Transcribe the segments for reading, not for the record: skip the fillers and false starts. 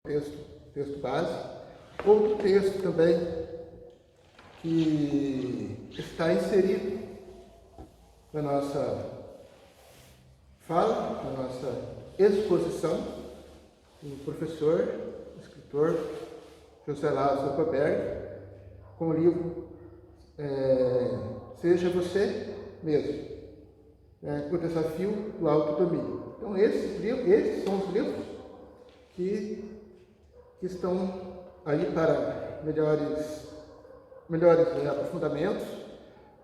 texto base. Outro texto também que está inserido na nossa fala, na nossa exposição, do professor, escritor José Lázaro Koberg, com o livro Seja Você Mesmo, o desafio do autodomínio. Então, esses são os livros que estão aí para melhores aprofundamentos,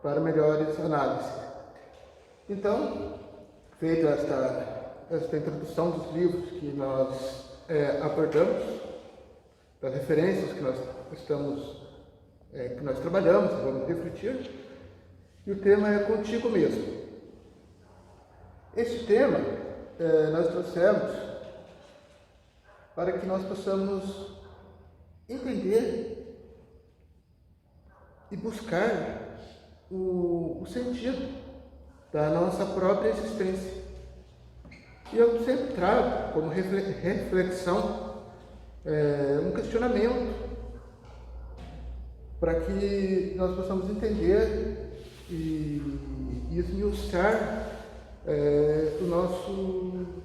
para melhores análises. Então, feita esta introdução dos livros que nós abordamos, das referências que nós trabalhamos, vamos refletir, e o tema é contigo mesmo. Este tema nós trouxemos para que nós possamos entender e buscar o sentido da nossa própria existência. E eu sempre trago como reflexão um questionamento para que nós possamos entender e esmiuçar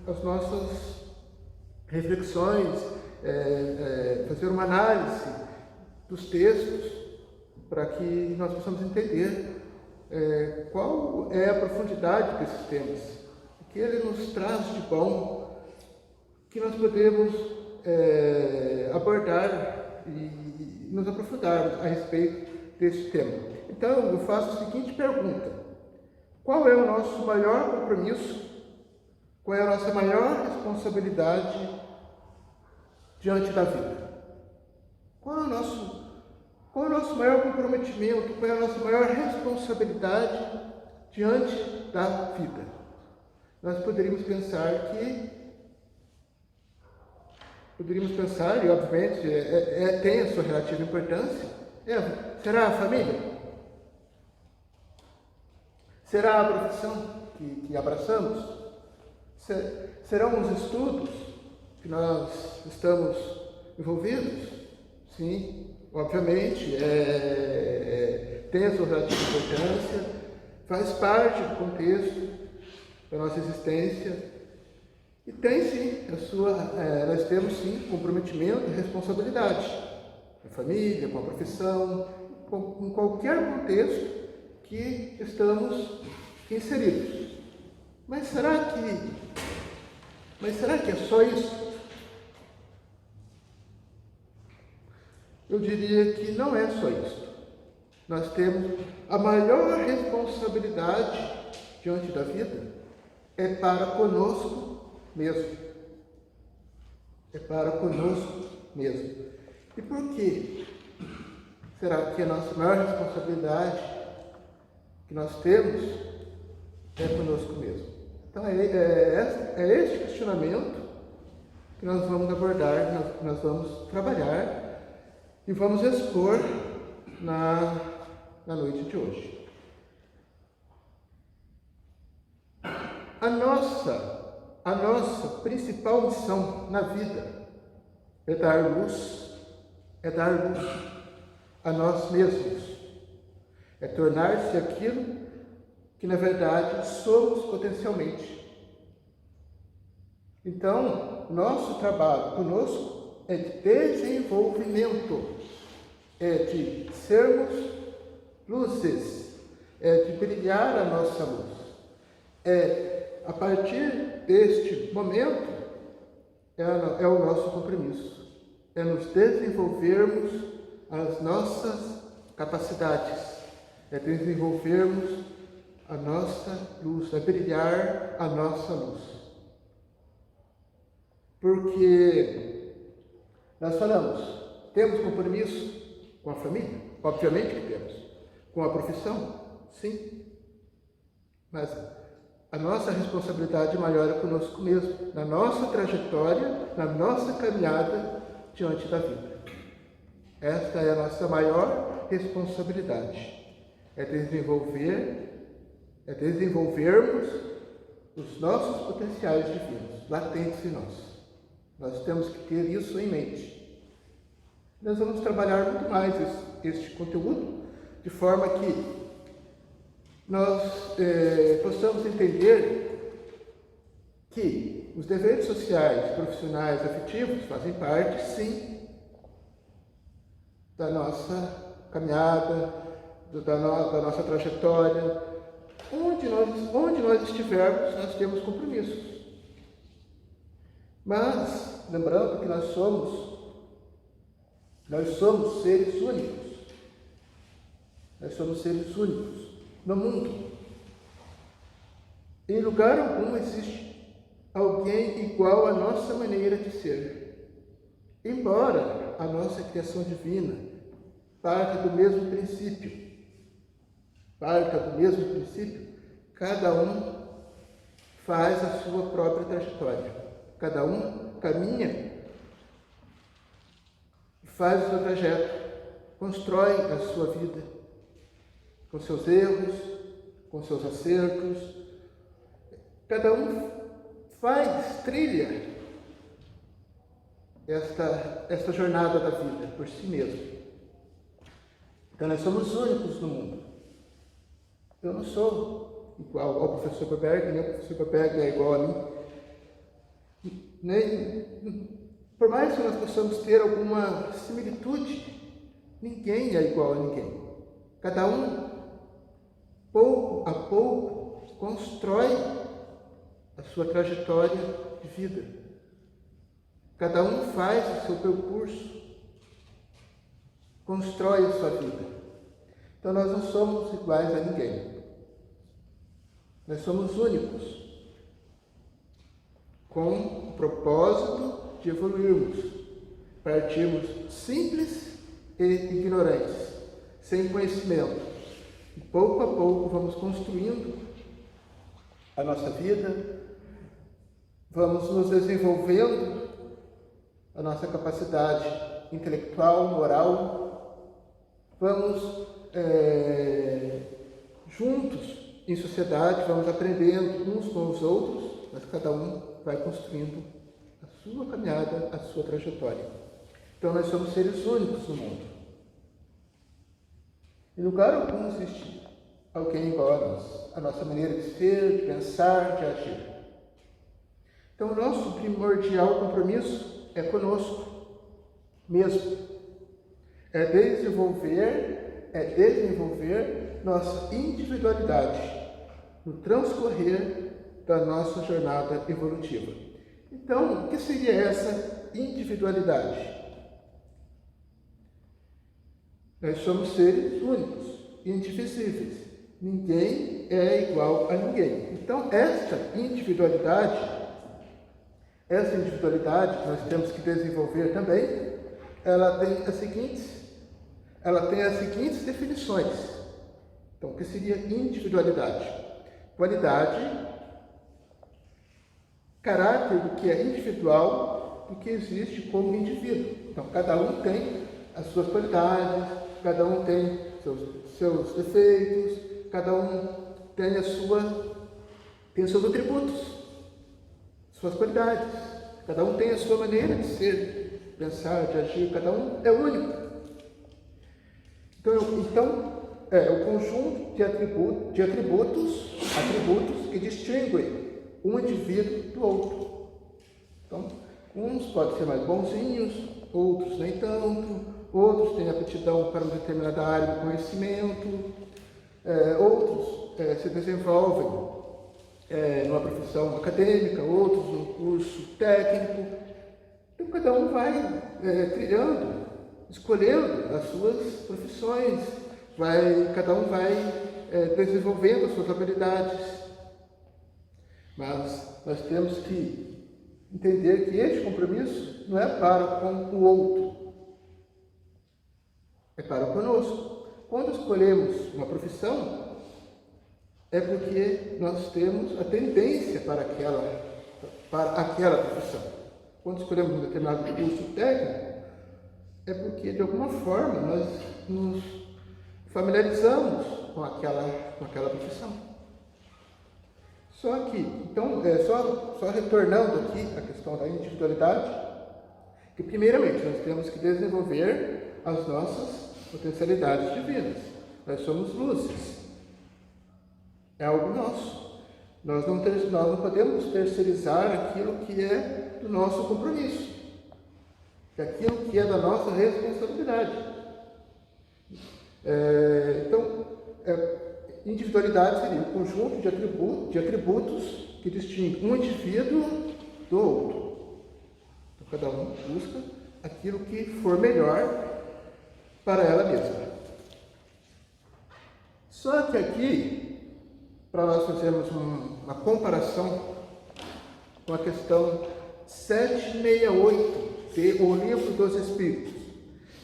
as nossas reflexões, fazer uma análise dos textos para que nós possamos entender qual é a profundidade desses temas, o que ele nos traz de bom, que nós podemos abordar e nos aprofundar a respeito desse tema. Então, eu faço a seguinte pergunta: qual é o nosso maior compromisso? Qual é a nossa maior responsabilidade diante da vida? Qual é o nosso maior comprometimento? Qual é a nossa maior responsabilidade diante da vida? Nós poderíamos pensar, e obviamente tem a sua relativa importância, será a família? Será a profissão que abraçamos? Serão os estudos que nós estamos envolvidos? Sim, obviamente, tem a sua relativa importância, faz parte do contexto da nossa existência e tem sim nós temos sim comprometimento e responsabilidade com a família, com a profissão, com qualquer contexto que estamos inseridos. Mas será que é só isso? Eu diria que não é só isso. Nós temos a maior responsabilidade diante da vida para conosco mesmo. É para conosco mesmo. E por quê? Será que a nossa maior responsabilidade que nós temos é conosco mesmo? Então é este questionamento que nós vamos abordar, nós vamos trabalhar e vamos expor na noite de hoje. A nossa principal missão na vida é dar luz a nós mesmos, é tornar-se aquilo que na verdade somos potencialmente. Então, nosso trabalho conosco é de desenvolvimento, é de sermos luzes, é de brilhar a nossa luz. A partir deste momento, é o nosso compromisso, é nos desenvolvermos as nossas capacidades, é desenvolvermos a nossa luz, é brilhar a nossa luz. Porque nós falamos, temos compromisso com a família? Obviamente que temos. Com a profissão? Sim. Mas a nossa responsabilidade maior é conosco mesmo, na nossa trajetória, na nossa caminhada diante da vida. Esta é a nossa maior responsabilidade. É desenvolvermos os nossos potenciais divinos, latentes em nós. Nós temos que ter isso em mente. Nós vamos trabalhar muito mais este conteúdo, de forma que nós possamos entender que os deveres sociais, profissionais, afetivos fazem parte, sim, da nossa caminhada, da nossa trajetória. Onde nós estivermos, nós temos compromissos. Mas, lembrando que nós somos seres únicos. Nós somos seres únicos no mundo. Em lugar algum existe alguém igual à nossa maneira de ser. Embora a nossa criação divina parta do mesmo princípio, cada um faz a sua própria trajetória. Cada um caminha e faz o seu trajeto, constrói a sua vida, com seus erros, com seus acertos. Cada um trilha esta jornada da vida por si mesmo. Então nós somos únicos no mundo. Eu não sou igual ao professor Koberg, nem o professor Koberg é igual a mim. Por mais que nós possamos ter alguma similitude, ninguém é igual a ninguém. Cada um, pouco a pouco, constrói a sua trajetória de vida. Cada um faz o seu percurso, constrói a sua vida. Então nós não somos iguais a ninguém. Nós somos únicos, com o propósito de evoluirmos, partirmos simples e ignorantes, sem conhecimento. E pouco a pouco vamos construindo a nossa vida, vamos nos desenvolvendo a nossa capacidade intelectual, moral, vamos juntos em sociedade, vamos aprendendo uns com os outros, mas cada um vai construindo a sua caminhada, a sua trajetória. Então nós somos seres únicos no mundo. Em lugar algum existe alguém igual a nós, a nossa maneira de ser, de pensar, de agir. Então o nosso primordial compromisso é conosco mesmo. É desenvolver nossa individualidade no transcorrer da nossa jornada evolutiva. Então, o que seria essa individualidade? Nós somos seres únicos, indivisíveis. Ninguém é igual a ninguém. Então, esta individualidade que nós temos que desenvolver também, ela tem as seguintes definições. Então, o que seria individualidade? Qualidade, caráter do que é individual, do que existe como indivíduo. Então, cada um tem as suas qualidades, cada um tem seus defeitos, cada um tem seus atributos, suas qualidades. Cada um tem a sua maneira de ser, pensar, de agir. Cada um é único. Então é o conjunto de atributos que distinguem um indivíduo do outro. Então, uns podem ser mais bonzinhos, outros nem tanto, outros têm aptidão para uma determinada área de conhecimento, outros se desenvolvem numa profissão acadêmica, outros num curso técnico. Então, cada um vai trilhando, escolhendo as suas profissões, cada um vai desenvolvendo as suas habilidades. Mas nós temos que entender que este compromisso não é para com o outro, é para conosco. Quando escolhemos uma profissão, é porque nós temos a tendência para aquela profissão. Quando escolhemos um determinado curso técnico, é porque, de alguma forma, nós nos familiarizamos com aquela profissão. Só que, então, só retornando aqui à questão da individualidade, Que, primeiramente, nós temos que desenvolver as nossas potencialidades divinas. Nós somos luzes. É algo nosso. Nós não podemos terceirizar aquilo que é do nosso compromisso, aquilo que é da nossa responsabilidade. Individualidade seria um conjunto de atributos que distingue um indivíduo do outro. Então, cada um busca aquilo que for melhor para ela mesma. Só que aqui, para nós fazermos uma comparação com a questão 768 de O Livro dos Espíritos,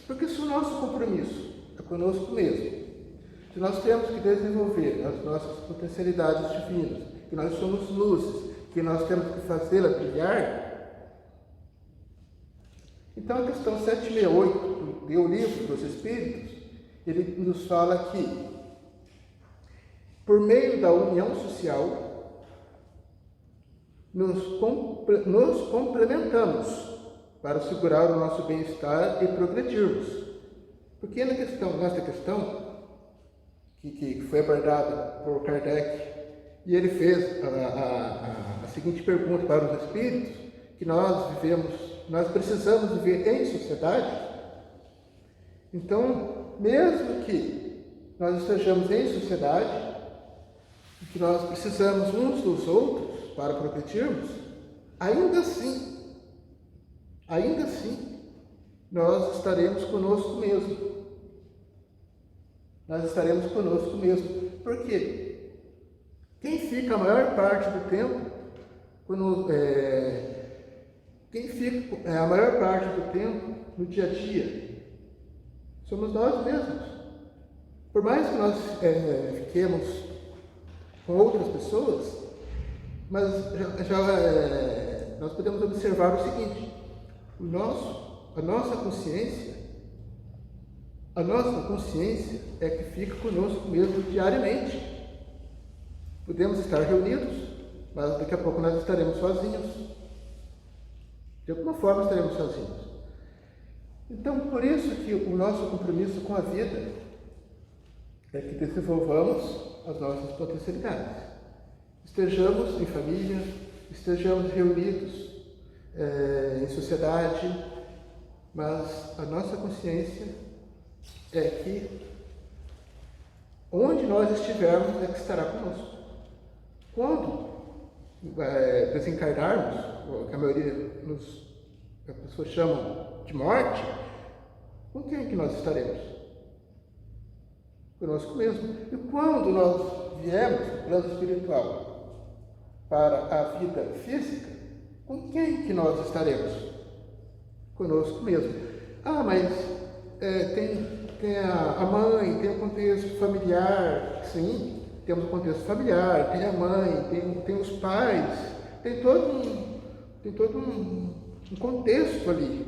porque se o nosso compromisso é conosco mesmo, se nós temos que desenvolver as nossas potencialidades divinas, que nós somos luzes, que nós temos que fazê-la brilhar, então a questão 768 do Livro dos Espíritos, ele nos fala que, por meio da união social, nos complementamos para assegurar o nosso bem-estar e progredirmos. Porque nessa questão, que foi abordada por Kardec, e ele fez a seguinte pergunta para os espíritos, que nós precisamos viver em sociedade. Então, mesmo que nós estejamos em sociedade, que nós precisamos uns dos outros para progredirmos, ainda assim, nós estaremos conosco mesmo. Nós estaremos conosco mesmo. Por quê? Quem fica a maior parte do tempo, a maior parte do tempo no dia a dia, somos nós mesmos. Por mais que nós fiquemos com outras pessoas, mas nós podemos observar o seguinte: a nossa consciência é que fica conosco mesmo diariamente. Podemos estar reunidos, mas daqui a pouco nós estaremos sozinhos. De alguma forma estaremos sozinhos. Então, por isso que o nosso compromisso com a vida é que desenvolvamos as nossas potencialidades. Estejamos em família, estejamos reunidos em sociedade, mas a nossa consciência é que onde nós estivermos é que estará conosco. Quando desencarnarmos, que a maioria as pessoas chamam de morte, com quem é que nós estaremos? Conosco mesmo. E quando nós viemos do plano espiritual para a vida física, com quem que nós estaremos? Conosco mesmo. Mas tem a mãe, tem o contexto familiar, sim, temos o contexto familiar, tem a mãe, tem os pais, tem todo um contexto ali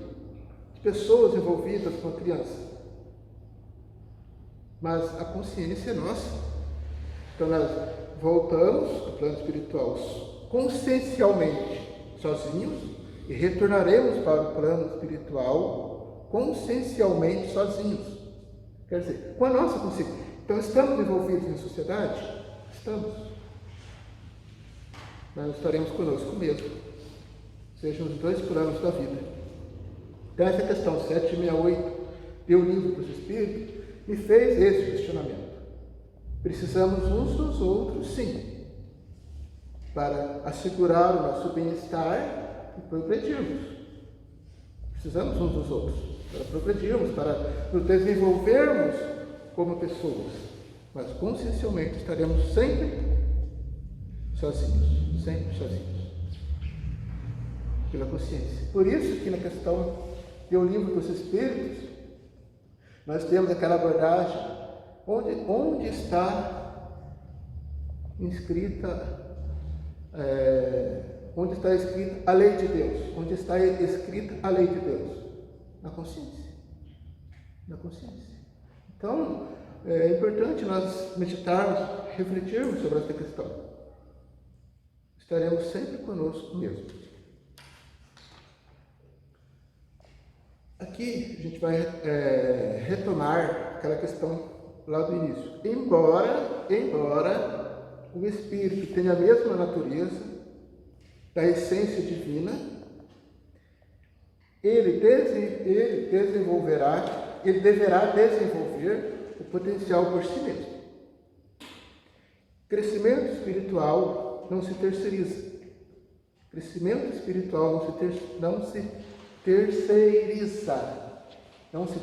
de pessoas envolvidas com a criança. Mas a consciência é nossa. Então nós voltamos ao plano espiritual consciencialmente sozinhos e retornaremos para o plano espiritual consciencialmente sozinhos. Quer dizer, com a nossa consciência. Então, estamos envolvidos em sociedade? Estamos. Mas nós estaremos conosco mesmo. Sejam os dois planos da vida. Então, essa questão 768 do Livro dos Espíritos me fez esse questionamento. Precisamos uns dos outros, sim, para assegurar o nosso bem-estar e progredirmos. Precisamos uns dos outros para progredirmos, para nos desenvolvermos como pessoas, mas consciencialmente estaremos sempre sozinhos, pela consciência. Por isso que na questão do Livro dos Espíritos, nós temos aquela abordagem onde está escrita a lei de Deus, onde está escrita a lei de Deus? Na consciência. Na consciência. Então, é importante nós meditarmos, refletirmos sobre essa questão. Estaremos sempre conosco mesmo. Aqui a gente vai retomar aquela questão lá do início. Embora o Espírito tenha a mesma natureza da essência divina, ele deverá desenvolver o potencial por si mesmo. Crescimento espiritual não se terceiriza. Crescimento espiritual não se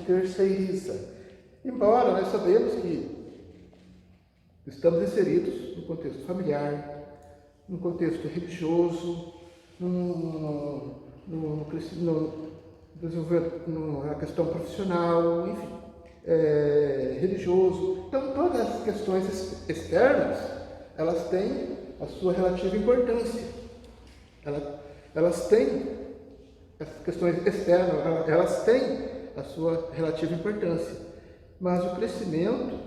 terceiriza. Embora nós sabemos que estamos inseridos no contexto familiar, no contexto religioso, na questão profissional, enfim, religioso. Então, todas as questões externas, elas têm a sua relativa importância. Elas têm, essas questões externas, elas têm a sua relativa importância. Mas o crescimento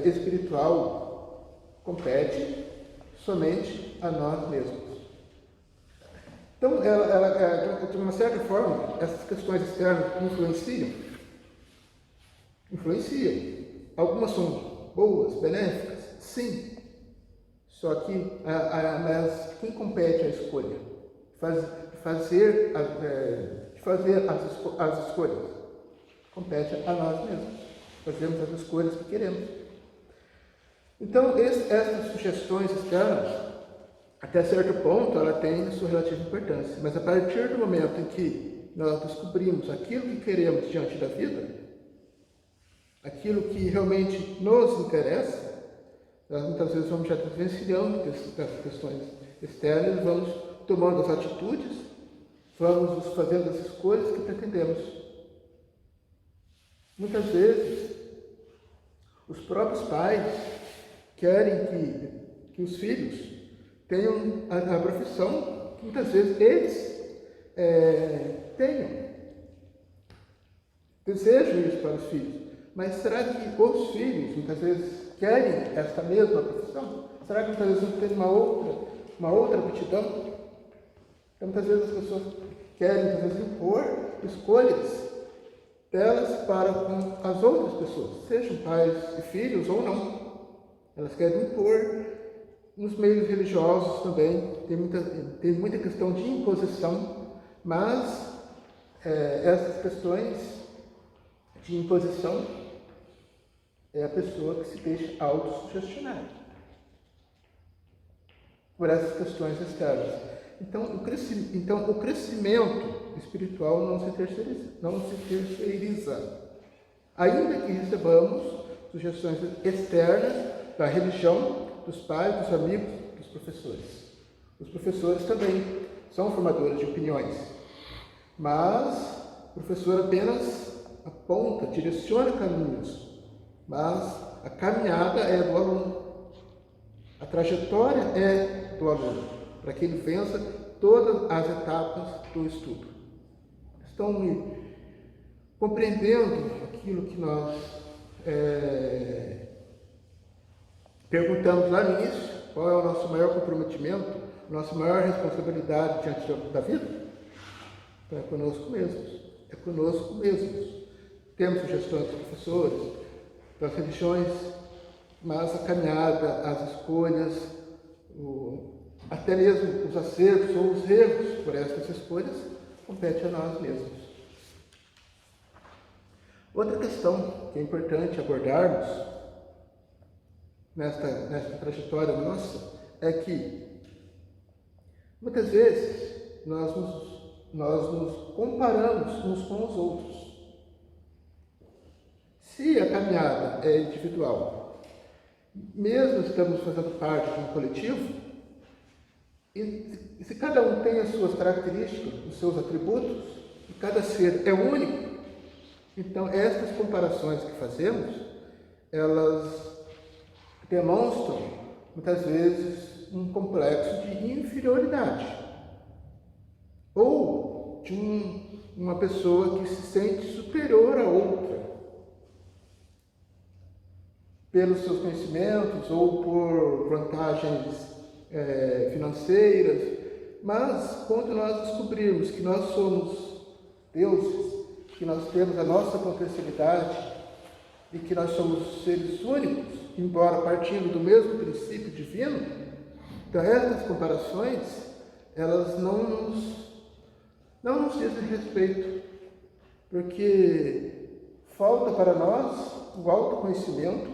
espiritual compete somente a nós mesmos. Então, de uma certa forma, essas questões externas influenciam. Algumas são boas, benéficas, sim. Só que mas quem compete a escolha? Fazer as escolhas. Compete a nós mesmos. Fazemos as escolhas que queremos. Então, essas sugestões externas, até certo ponto, ela tem a sua relativa importância. Mas a partir do momento em que nós descobrimos aquilo que queremos diante da vida, aquilo que realmente nos interessa, nós muitas vezes vamos já desvencilhando dessas questões externas, vamos tomando as atitudes, vamos fazendo as escolhas que pretendemos. Muitas vezes, os próprios pais querem que os filhos tenham a profissão que muitas vezes eles tenham. Desejam isso para os filhos. Mas será que os filhos, muitas vezes, querem esta mesma profissão? Será que muitas vezes não tem uma outra aptidão? Então, muitas vezes as pessoas querem, muitas vezes, impor escolhas delas para com as outras pessoas, sejam pais e filhos ou não. Elas querem impor. Nos meios religiosos também tem muita questão de imposição, mas essas questões de imposição é a pessoa que se deixa autossugestionar por essas questões externas. Então, o crescimento espiritual não se terceiriza. Ainda que recebamos sugestões externas da religião, dos pais, dos amigos, dos professores. Os professores também são formadores de opiniões, mas o professor apenas aponta, direciona caminhos, mas a caminhada é do aluno, a trajetória é do aluno, para que ele vença todas as etapas do estudo. Estão me compreendendo aquilo que nós perguntamos lá no início? Qual é o nosso maior comprometimento, a nossa maior responsabilidade diante da vida? Então é conosco mesmos. É conosco mesmos. Temos sugestões dos professores, das religiões, mas a caminhada, as escolhas, até mesmo os acertos ou os erros por essas escolhas, compete a nós mesmos. Outra questão que é importante abordarmos nesta trajetória nossa é que muitas vezes nós nos comparamos uns com os outros. Se a caminhada é individual, mesmo estamos fazendo parte de um coletivo, e se cada um tem as suas características, os seus atributos, e cada ser é único, então estas comparações que fazemos, elas demonstram, muitas vezes, um complexo de inferioridade. Ou de uma pessoa que se sente superior a outra, pelos seus conhecimentos ou por vantagens financeiras. Mas, quando nós descobrirmos que nós somos deuses, que nós temos a nossa potencialidade e que nós somos seres únicos, embora partindo do mesmo princípio divino, então essas comparações, elas não nos dizem respeito, porque falta para nós o autoconhecimento,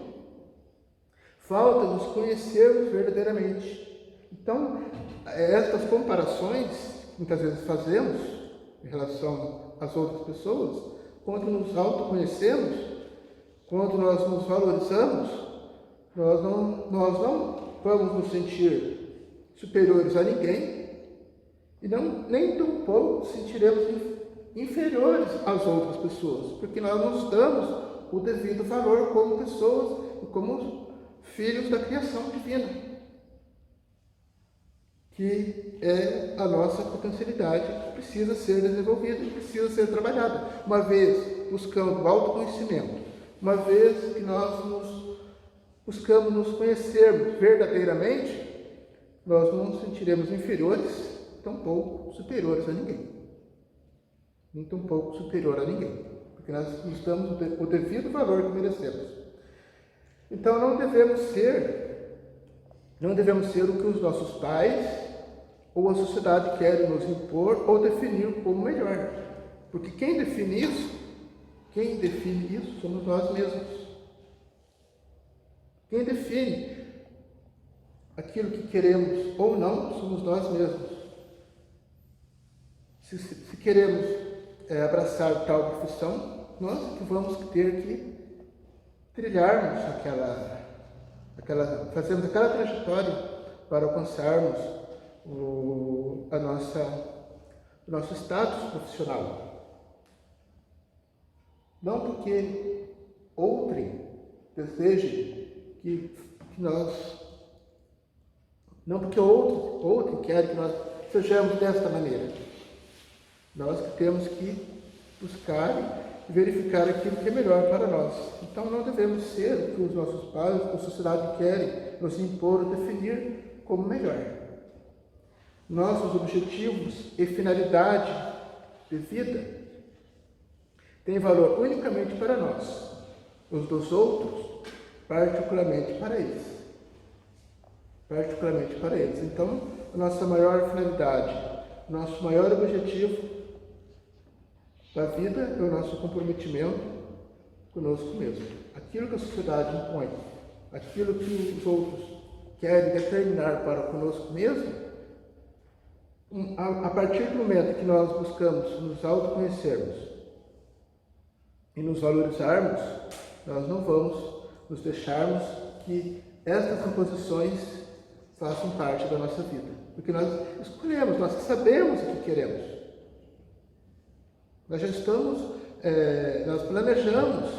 falta nos conhecermos verdadeiramente. Então, essas comparações que muitas vezes fazemos em relação às outras pessoas, quando nos autoconhecemos, quando nós nos valorizamos, nós não vamos nos sentir superiores a ninguém e nem tampouco sentiremos inferiores às outras pessoas, porque nós nos damos o devido valor como pessoas e como filhos da criação divina, que é a nossa potencialidade que precisa ser desenvolvida e precisa ser trabalhada. Uma vez buscando o autoconhecimento, uma vez que nós buscamos nos conhecermos verdadeiramente, nós não nos sentiremos inferiores, tampouco superiores a ninguém. Nem tampouco superior a ninguém, porque nós nos damos o devido valor que merecemos. Então não devemos ser o que os nossos pais ou a sociedade querem nos impor ou definir como melhor. Porque quem define isso somos nós mesmos. Quem define aquilo que queremos ou não somos nós mesmos. Se queremos abraçar tal profissão, nós que vamos ter que trilharmos fazermos aquela trajetória para alcançarmos o nosso status profissional. Não porque outrem deseje não porque outrem querem que nós sejamos desta maneira. Nós que temos que buscar e verificar aquilo que é melhor para nós. Então não devemos ser o que os nossos pais, a sociedade querem nos impor ou definir como melhor. Nossos objetivos e finalidade de vida têm valor unicamente para nós, os dos outros, particularmente para eles. Então, a nossa maior finalidade, nosso maior objetivo da vida é o nosso comprometimento conosco mesmo. Aquilo que a sociedade impõe, aquilo que os outros querem determinar para conosco mesmo, a partir do momento que nós buscamos nos autoconhecermos e nos valorizarmos, nós não vamos nos deixarmos que estas imposições façam parte da nossa vida. Porque nós escolhemos, nós sabemos o que queremos. Nós já nós planejamos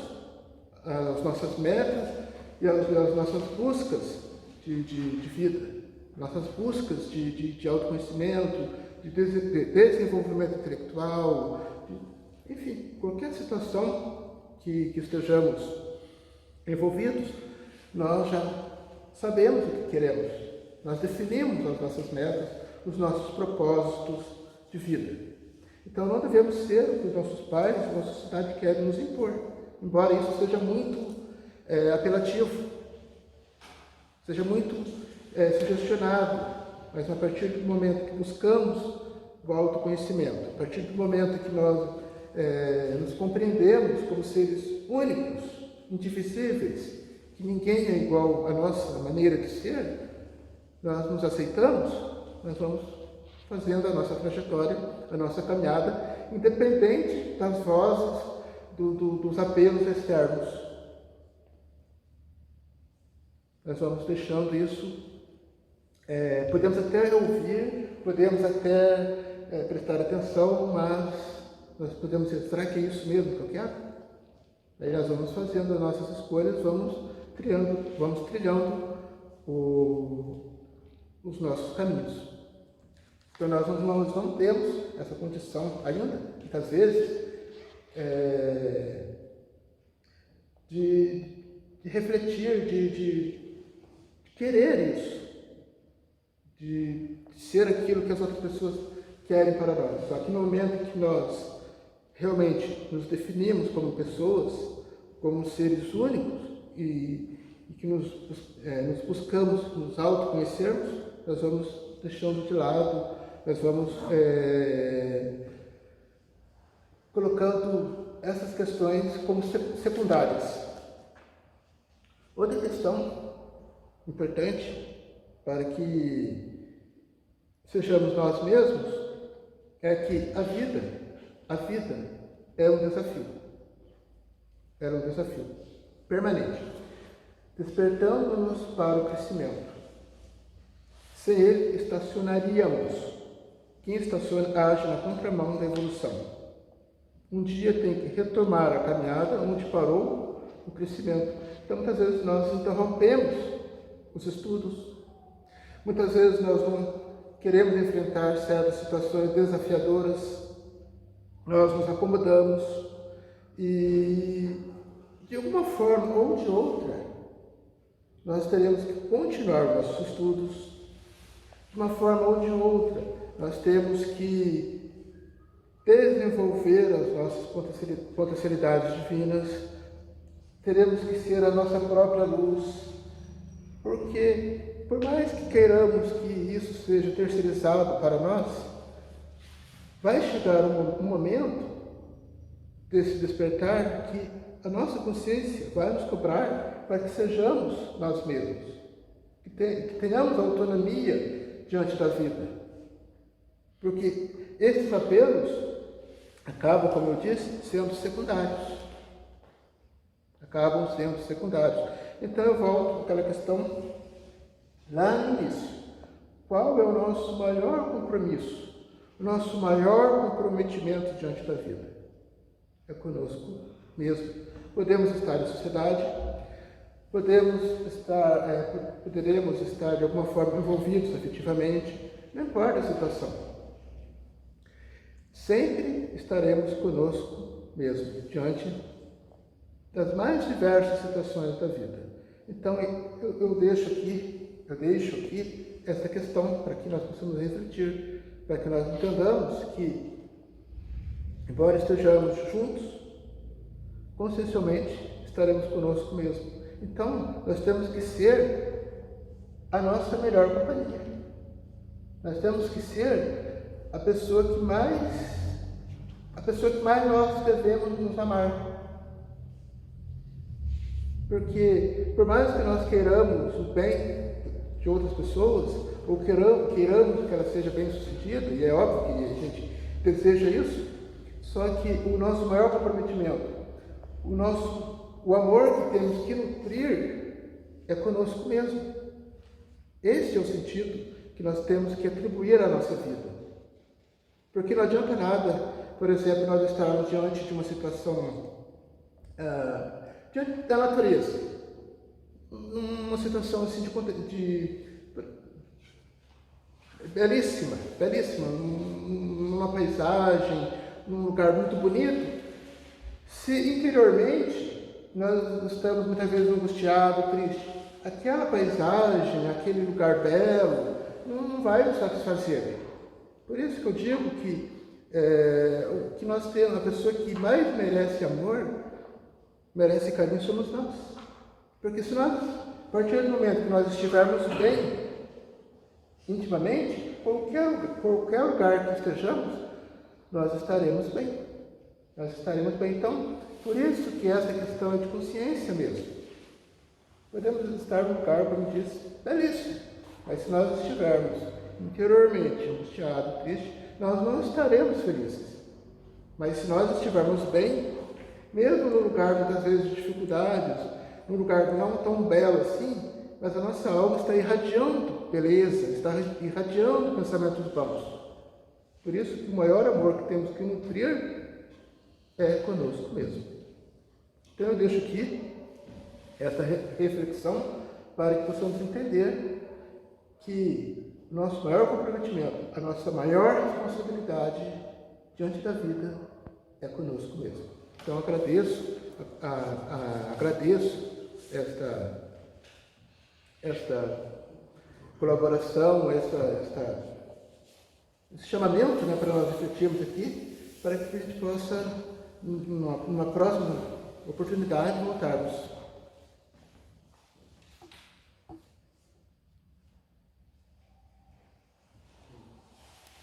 as nossas metas e as nossas buscas de vida, nossas buscas de autoconhecimento, de desenvolvimento intelectual, enfim, qualquer situação que estejamos envolvidos, nós já sabemos o que queremos. Nós definimos as nossas metas, os nossos propósitos de vida. Então não devemos ser o que os nossos pais ou a sociedade querem nos impor, embora isso seja muito apelativo, seja muito sugestionado, mas a partir do momento que buscamos o autoconhecimento, a partir do momento que nós nos compreendemos como seres únicos, indivisíveis, que ninguém é igual à nossa maneira de ser, nós nos aceitamos, nós vamos fazendo a nossa trajetória, a nossa caminhada, independente das vozes, dos apelos externos. Nós vamos deixando isso, podemos até ouvir, podemos até prestar atenção, mas nós podemos dizer, será que é isso mesmo que eu quero? Aí nós vamos fazendo as nossas escolhas, vamos trilhando os nossos caminhos. Então nós não temos essa condição ainda, muitas vezes, de refletir, de querer isso, de ser aquilo que as outras pessoas querem para nós. Só que no momento que nós realmente nos definimos como pessoas, como seres únicos e que nos buscamos nos autoconhecermos, nós vamos deixando de lado, nós vamos colocando essas questões como secundárias. Outra questão importante para que sejamos nós mesmos é que a vida é um desafio. Era um desafio permanente, despertando-nos para o crescimento. Sem ele, estacionaríamos. Quem estaciona age na contramão da evolução. Um dia tem que retomar a caminhada onde parou o crescimento. Então, muitas vezes nós interrompemos os estudos. Muitas vezes nós não queremos enfrentar certas situações desafiadoras. Nós nos acomodamos e, de alguma forma ou de outra, nós teremos que continuar nossos estudos. De uma forma ou de outra, nós temos que desenvolver as nossas potencialidades divinas, teremos que ser a nossa própria luz, porque por mais que queiramos que isso seja terceirizado para nós, vai chegar um momento desse despertar que a nossa consciência vai nos cobrar para que sejamos nós mesmos, que tenhamos autonomia diante da vida. Porque esses apelos acabam, como eu disse, sendo secundários. Acabam sendo secundários. Então eu volto àquela questão lá no início. Qual é o nosso maior compromisso? O nosso maior comprometimento diante da vida? É conosco mesmo. Podemos estar em sociedade, poderemos estar de alguma forma envolvidos afetivamente, não importa a situação. Sempre estaremos conosco mesmo, diante das mais diversas situações da vida. Então, eu deixo aqui essa questão para que nós possamos refletir, para que nós entendamos que, embora estejamos juntos, consciencialmente estaremos conosco mesmo. Então, nós temos que ser a nossa melhor companhia. Nós temos que ser a pessoa que mais nós devemos nos amar. Porque, por mais que nós queiramos o bem de outras pessoas, ou queiramos que ela seja bem-sucedida, e é óbvio que a gente deseja isso, só que o nosso maior comprometimento, o amor que temos que nutrir é conosco mesmo. Esse é o sentido que nós temos que atribuir à nossa vida. Porque não adianta nada, por exemplo, nós estarmos diante de uma situação, diante da natureza, uma situação assim belíssima, numa paisagem, num lugar muito bonito, se interiormente nós estamos muitas vezes angustiados, tristes. Aquela paisagem, aquele lugar belo, não vai nos satisfazer. Por isso que eu digo que nós temos, a pessoa que mais merece amor, merece carinho, somos nós. Porque se nós, a partir do momento que nós estivermos bem, intimamente, qualquer lugar que estejamos, nós estaremos bem. Então, por isso que essa questão é de consciência mesmo. Podemos estar num lugar, como disse, belíssimo, mas se nós estivermos interiormente angustiados, tristes, nós não estaremos felizes. Mas se nós estivermos bem, mesmo no lugar muitas vezes de dificuldades, num lugar não tão belo assim, mas a nossa alma está irradiando beleza, está irradiando pensamentos bons. Por isso que o maior amor que temos que nutrir é conosco mesmo. Então eu deixo aqui essa reflexão para que possamos entender que nosso maior comprometimento, a nossa maior responsabilidade diante da vida é conosco mesmo. Então agradeço esta colaboração, esse chamamento, para nós refletirmos aqui, para que a gente possa, numa próxima oportunidade, voltarmos